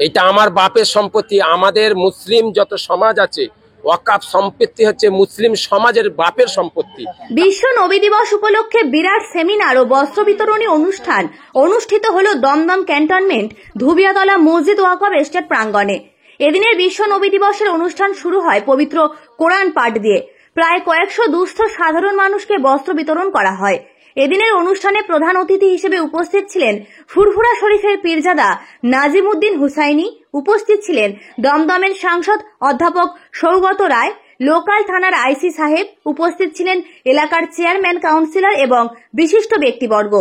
এটা আমার বাপের সম্পত্তি। আমাদের মুসলিম যত সমাজ আছে ওয়াকফ সম্পত্তি হচ্ছে মুসলিম সমাজের বাপের সম্পত্তি। বিশ্ব নবী দিবস উপলক্ষে বিরাট সেমিনার ও বস্ত্র বিতরণী অনুষ্ঠান অনুষ্ঠিত হলো দমদম ক্যান্টনমেন্ট ধুবিয়াতলা মসজিদ ওয়াকফ এস্টেট প্রাঙ্গণে। এদিনের বিশ্ব নবী দিবসের অনুষ্ঠান শুরু হয় পবিত্র কোরআন পাঠ দিয়ে। প্রায় কয়েকশো দুস্থ সাধারণ মানুষকে বস্ত্র বিতরণ করা হয়। এদিনের অনুষ্ঠানে প্রধান অতিথি হিসেবে উপস্থিত ছিলেন ফুরফুরা শরীফের পীরজাদা নাজিমউদ্দিন হুসাইনি। উপস্থিত ছিলেন দমদমের সাংসদ অধ্যাপক সৌগত রায়, লোকাল থানার আইসি সাহেব, উপস্থিত ছিলেন এলাকার চেয়ারম্যান, কাউন্সিলর এবং বিশিষ্ট ব্যক্তিবর্গ।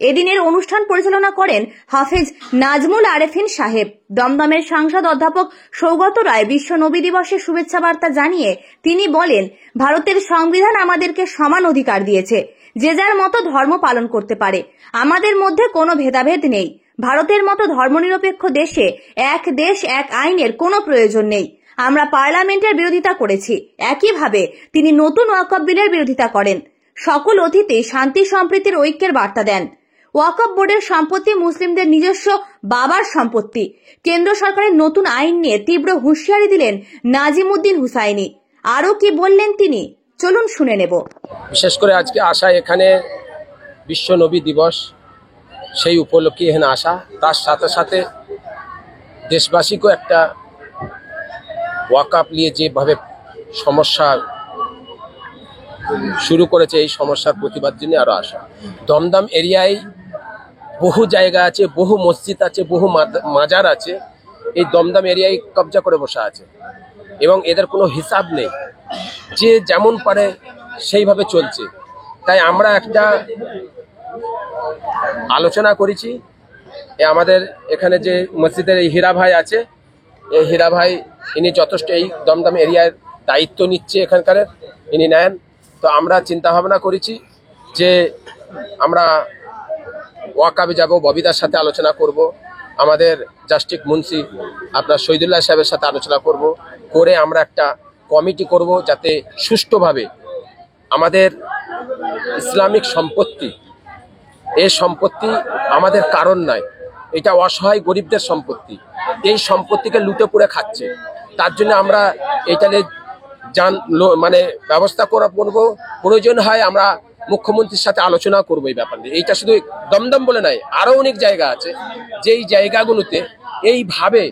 এদিনের অনুষ্ঠান পরিচালনা করেন হাফেজ নাজমুল আরেফিন সাহেব। দমদমের সাংসদ অধ্যাপক সৌগত রায় বিশ্ব নবী দিবসের শুভেচ্ছা বার্তা জানিয়ে তিনি বলেন, ভারতের সংবিধান আমাদেরকে সমান অধিকার দিয়েছে, যে যার মতো ধর্ম পালন করতে পারে। আমাদের মধ্যে কোনো ভেদাভেদ নেই। ভারতের মতো ধর্মনিরপেক্ষ দেশে এক দেশ এক আইনের কোনো প্রয়োজন নেই। আমরা পার্লামেন্টের বিরোধিতা করেছি, একইভাবে তিনি নতুন ওয়াকফ বিলের বিরোধিতা করেন। সকল অতিথি শান্তি সম্প্রীতির ঐক্যের বার্তা দেন। ওয়াকফ বোর্ডের সম্পত্তি মুসলিমদের নিজস্ব বাবার সম্পত্তি। কেন্দ্র সরকারের নতুন আইন নিয়ে তীব্র হুঁশিয়ারি দিলেন নাজিমউদ্দিন হুসাইনি। আরো কি বললেন তিনি, চলুন শুনে নেব। বিশেষ করে আজকে আসা এখানে বিশ্ব নবী দিবস, সেই উপলক্ষে এখানে আসা, তার সাথে সাথে দেশবাসীকেও একটা ওয়াকফ নিয়ে যেভাবে সমস্যা শুরু করেছে এই সমস্যার প্রতিবাদ জন্য আরো আসা। দমদম এরিয়ায় বহু জায়গা আছে, বহু মসজিদ আছে, বহু মাজার আছে, এই দমদম এরিয়ায় কবজা করে বসা আছে এবং এদের কোনো হিসাব নেই, যে যেমন পারে সেইভাবে চলছে। তাই আমরা একটা আলোচনা করেছি। আমাদের এখানে যে মসজিদের এই হীরা ভাই আছে, এই হীরা ভাই ইনি যথেষ্ট এই দমদম এরিয়ার দায়িত্ব নিচ্ছে, এখানকার ইনি নেন। তো আমরা চিন্তা ভাবনা করেছি যে আমরা ওয়াকফে যাব, ববিদার সাথে আলোচনা করব, আমাদের জাস্টিস মুন্সি আপনার শহীদুল্লাহ সাহেবের সাথে আলোচনা করব, করে আমরা একটা কমিটি করব যাতে সুষ্ঠুভাবে আমাদের ইসলামিক সম্পত্তি, এই সম্পত্তি আমাদের কারণ নয়, এটা অসহায় গরিবদের সম্পত্তি, এই সম্পত্তিকে লুটে পুড়ে খাচ্ছে। তার জন্য আমরা এটা মানে ব্যবস্থা করব, প্রয়োজন হয় আমরা মুখ্যমন্ত্রীর সাথে আলোচনা করবো এই ব্যাপার নিয়ে। এইটা শুধু দমদম বলে নয়, আরো অনেক জায়গা আছে যেই জায়গাগুলোতে এইভাবে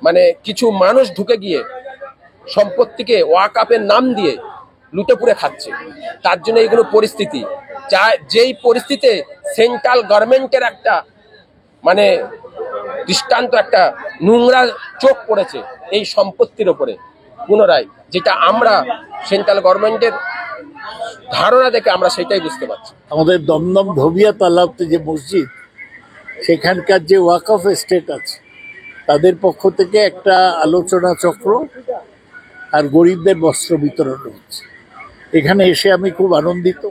মানে কিছু মানুষ ঢুকে গিয়ে সম্পত্তিকে ওয়াকফের নাম দিয়ে লুটে পুড়ে খাচ্ছে। তার জন্য এইগুলো পরিস্থিতি, যেই পরিস্থিতিতে সেন্ট্রাল গভর্নমেন্টের একটা মানে দৃষ্টান্ত, একটা নোংরা চোখ পড়েছে এই সম্পত্তির ওপরে পুনরায়, যেটা আমরা সেন্ট্রাল গভর্নমেন্টের ধারণা দেখে আমরা সেটাই বুঝতে পারছি। আমাদের দমদম ধোবিয়াতলাতে যে মসজিদ, সেখানকার যে ওয়াকফ এস্টেট আছে তাদের পক্ষ থেকে একটা আলোচনা চক্র আর গরিবদের বস্ত্র বিতরণ হচ্ছে। এখানে এসে আমি খুব আনন্দিত।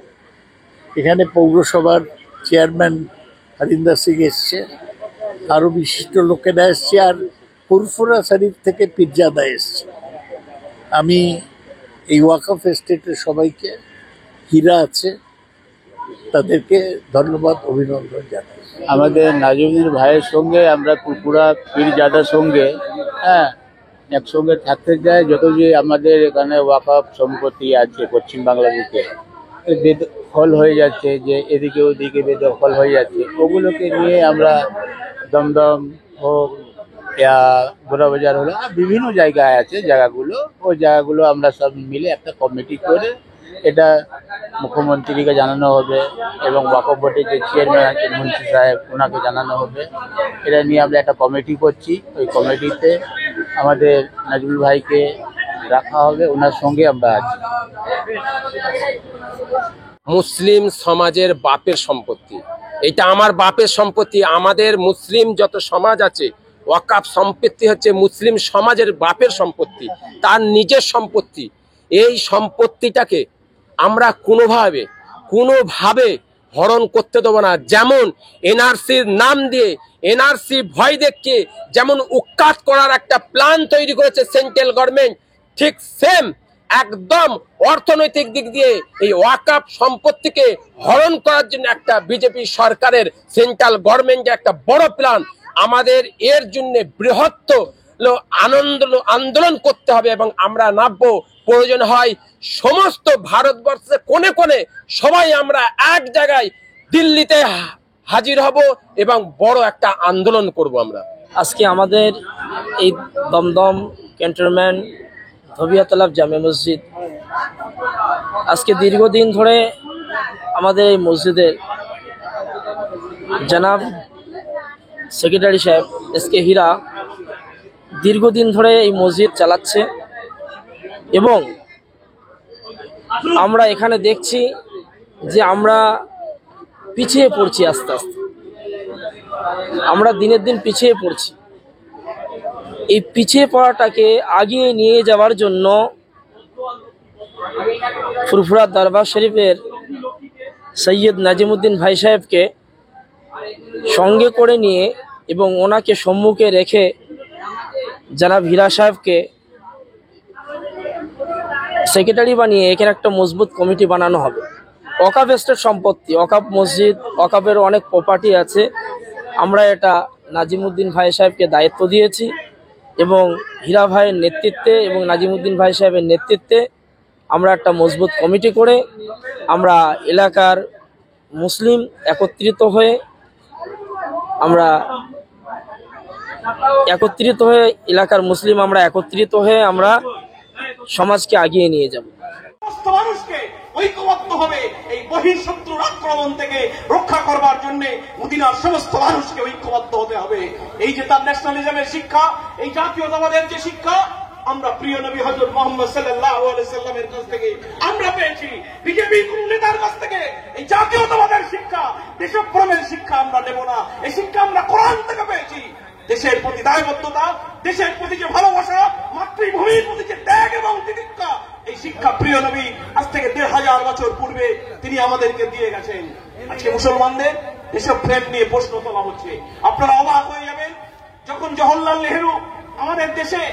এখানে পৌরসভার চেয়ারম্যান হরিন্দর সিং এসছে, আরও বিশিষ্ট লোকেরা এসছে, আর ফুরফুরা শরীফ থেকে পীরজাদা এসছে। আমি এই ওয়াকফ এস্টেটের সবাইকে, হীরা আছে তাদেরকে ধন্যবাদ, অভিনন্দন জানাই। আমাদের নাজিমউদ্দিন ভাইয়ের সঙ্গে আমরা ফুরফুরা পীরজাদার সঙ্গে একসঙ্গে থাকতে চাই। যত যে আমাদের এখানে ওয়াকফ সম্পত্তি আছে পশ্চিম বাংলা দিকে বেদখল হয়ে যাচ্ছে, যে এদিকে ওদিকে বেদখল হয়ে যাচ্ছে, ওগুলোকে নিয়ে আমরা দমদম হোক ইয়া গোড়াবাজার হলো, বিভিন্ন জায়গায় আছে জায়গাগুলো, ওই জায়গাগুলো আমরা সব মিলে একটা কমিটি করে এটা মুখ্যমন্ত্রীকে জানানো হবে এবং ওয়াকফ বোর্ডের যে চেয়ারম্যান আছেন মুন্সি সাহেব, ওনাকে জানানো হবে। এটা নিয়ে আমরা একটা কমিটি করছি। ওই কমিটিতে আমাদের নাজমুল ভাইকে রাখা হবে, ওনার সঙ্গে আমরা আছি। মুসলিম সমাজের বাপের সম্পত্তি, এটা আমার বাপের সম্পত্তি। আমাদের মুসলিম যত সমাজ আছে ওয়াকফ সম্পত্তি হচ্ছে মুসলিম সমাজের বাপের সম্পত্তি, তার নিজের সম্পত্তি। এই সম্পত্তিটাকে আমরা কোনোভাবে হরণ করতে দেবো না। যেমন এনআরসির নাম দিয়ে, এনআরসি ভয় দেখিয়ে যেমন উৎখাত করার একটা প্ল্যান তৈরি করেছে সেন্ট্রাল গভর্নমেন্ট, ঠিক সেম একদম অর্থনৈতিক দিক দিয়ে এই ওয়াকফ সম্পত্তিকে হরণ করার জন্য একটা বিজেপি সরকারের সেন্ট্রাল গভর্নমেন্টের একটা বড় প্ল্যান। আমাদের এর জন্য বৃহত্তর আন্দোলন করতে হবে এবং আমরা নামবো। প্রয়োজন হয় সমস্ত ভারতবর্ষের কোণে কোণে সবাই আমরা এক জায়গায় দিল্লিতে হাজির হব এবং বড় একটা আন্দোলন করব আমরা। আজকে আমাদের এই দমদম ক্যান্টনমেন্ট ধোবিয়া তালাব জামে মসজিদ, আজকে দীর্ঘদিন ধরে আমাদের এই মসজিদের জনাব সেক্রেটারি সাহেব এসকে হীরা দীর্ঘদিন ধরে এই মসজিদ চালাচ্ছে এবং আমরা এখানে দেখছি যে আমরা পিছিয়ে পড়ছি, আস্তে আস্তে আমরা দিনের দিন পিছিয়ে পড়ছি। এই পিছিয়ে পড়াটাকে আগিয়ে নিয়ে যাওয়ার জন্য ফুরফুরা দরবার শরীফের সৈয়দ নাজিমুদ্দিন ভাই সাহেবকে সঙ্গে করে নিয়ে এবং ওনাকে সম্মুখে রেখে জনাব হীরা সাহেবকে সেক্রেটারি বানিয়ে এখানে একটা মজবুত কমিটি বানানো হবে। ওয়াকাফ এস্টেট সম্পত্তি, ওয়াকাফ মসজিদ, ওয়াকাফের অনেক প্রপার্টি আছে, আমরা এটা নাজিমুদ্দিন ভাই সাহেবকে দায়িত্ব দিয়েছি এবং হীরা ভাইয়ের নেতৃত্বে এবং নাজিমুদ্দিন ভাই সাহেবের নেতৃত্বে আমরা একটা মজবুত কমিটি করে আমরা এলাকার মুসলিম একত্রিত হয়ে আমরা সমাজকে আগিয়ে নিয়ে যাব। মানুষকে ঐক্যবদ্ধ হবে এই বহিঃশত্রুর আক্রমণ থেকে রক্ষা করবার জন্য মদিনার সমস্ত মানুষকে ঐক্যবদ্ধ হতে হবে। এই যে তার ন্যাশনালিজমের শিক্ষা, এই জাতীয়তাবাদের যে শিক্ষা আমরা প্রিয় নবী হযরত মুহাম্মদ সাল্লাল্লাহু আলাইহি সাল্লামের কাছ থেকে আমরা পেয়েছি, বিজেপি কোন নেতার কাছ থেকে এই জাতীয়তাবাদের শিক্ষা, দেশপ্রেমের শিক্ষা আমরা নেব না। এই শিক্ষা আমরা কোরআন থেকে পেয়েছি। দেশের প্রতি দায়বদ্ধতা, দেশের প্রতি যে ভালোবাসা, মাতৃভূমির প্রতি যে ত্যাগ এবং তিতিক্ষা, এই শিক্ষা প্রিয় নবী আজ থেকে ১৫০০ বছর পূর্বে তিনি আমাদেরকে দিয়ে গেছেন। আজকে মুসলমানদের দেশপ্রেম নিয়ে প্রশ্ন তোলা হচ্ছে। আপনারা অবাক হয়ে যাবেন যখন জওহরলাল নেহরু আমাদের দেশে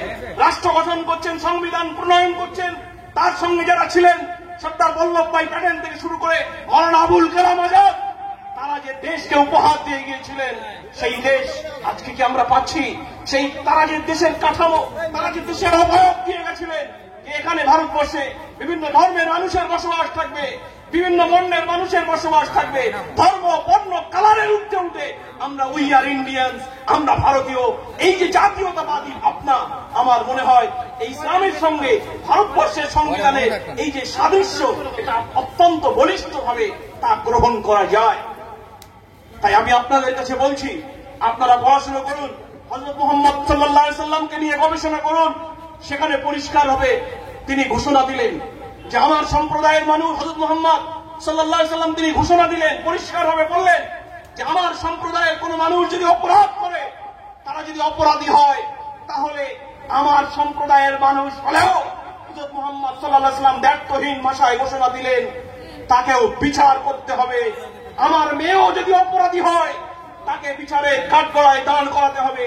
রাষ্ট্র গঠন করছেন, সংবিধান প্রণয়ন করছেন, তার সঙ্গে যারা ছিলেন সর্দার বল্লভভাই প্যাটেল থেকে শুরু করে মাওলানা আবুল কালাম আজাদ, তারা যে দেশকে উপহার দিয়ে গিয়েছিলেন সেই দেশ আজকে কি আমরা পাচ্ছি? সেই তারা যে দেশের কাঠামো, তারা যে দেশের অবয়ব দিয়ে গেছিলেন যে এখানে ভারতবর্ষে বিভিন্ন ধর্মের মানুষের বসবাস থাকবে, বিভিন্ন বর্ণের মানুষের বসবাস থাকবে, ধর্ম বর্ণ কালারের ঊর্ধ্বে উঠে আমরা উই আর ইন্ডিয়ানস, আমরা ভারতীয়, এই যে জাতীয়তাবাদী ভাবনা, আমার মনে হয় এই ইসলামের সঙ্গে ভারতবর্ষের সংবিধানের এই যে সাদৃশ্য, এটা অত্যন্ত বলিষ্ঠভাবে তা গ্রহণ করা যায়। তাই আমি আপনাদের কাছে বলছি, আপনারা পড়াশোনা করুন, হযরত মুহাম্মদ সাল্লাল্লাহু আলাইহি সাল্লামকে নিয়ে গবেষণা করুন। সেখানে পরিষ্কার হবে তিনি ঘোষণা দিলেন যে আমার সম্প্রদায়ের মানুষ, হযরত মুহাম্মদ সাল্লাল্লাহু আলাইহি সাল্লাম তিনি ঘোষণা দিলেন, পরিষ্কার ভাবে বললেন যে আমার সম্প্রদায়ের কোন মানুষ যদি অপরাধ করে, তারা যদি অপরাধী হয়, তাহলে আমার সম্প্রদায়ের মানুষ হলেও হযরত মুহাম্মদ সাল্লাল্লাহু আলাইহি সাল্লাম দায়িত্বহীন ভাষায় ঘোষণা দিলেন তাকেও বিচার করতে হবে। আমার মেয়েও যদি অপরাধী হয় তাকে বিচারে কাঠগড়ায় দাঁড় করাতে হবে।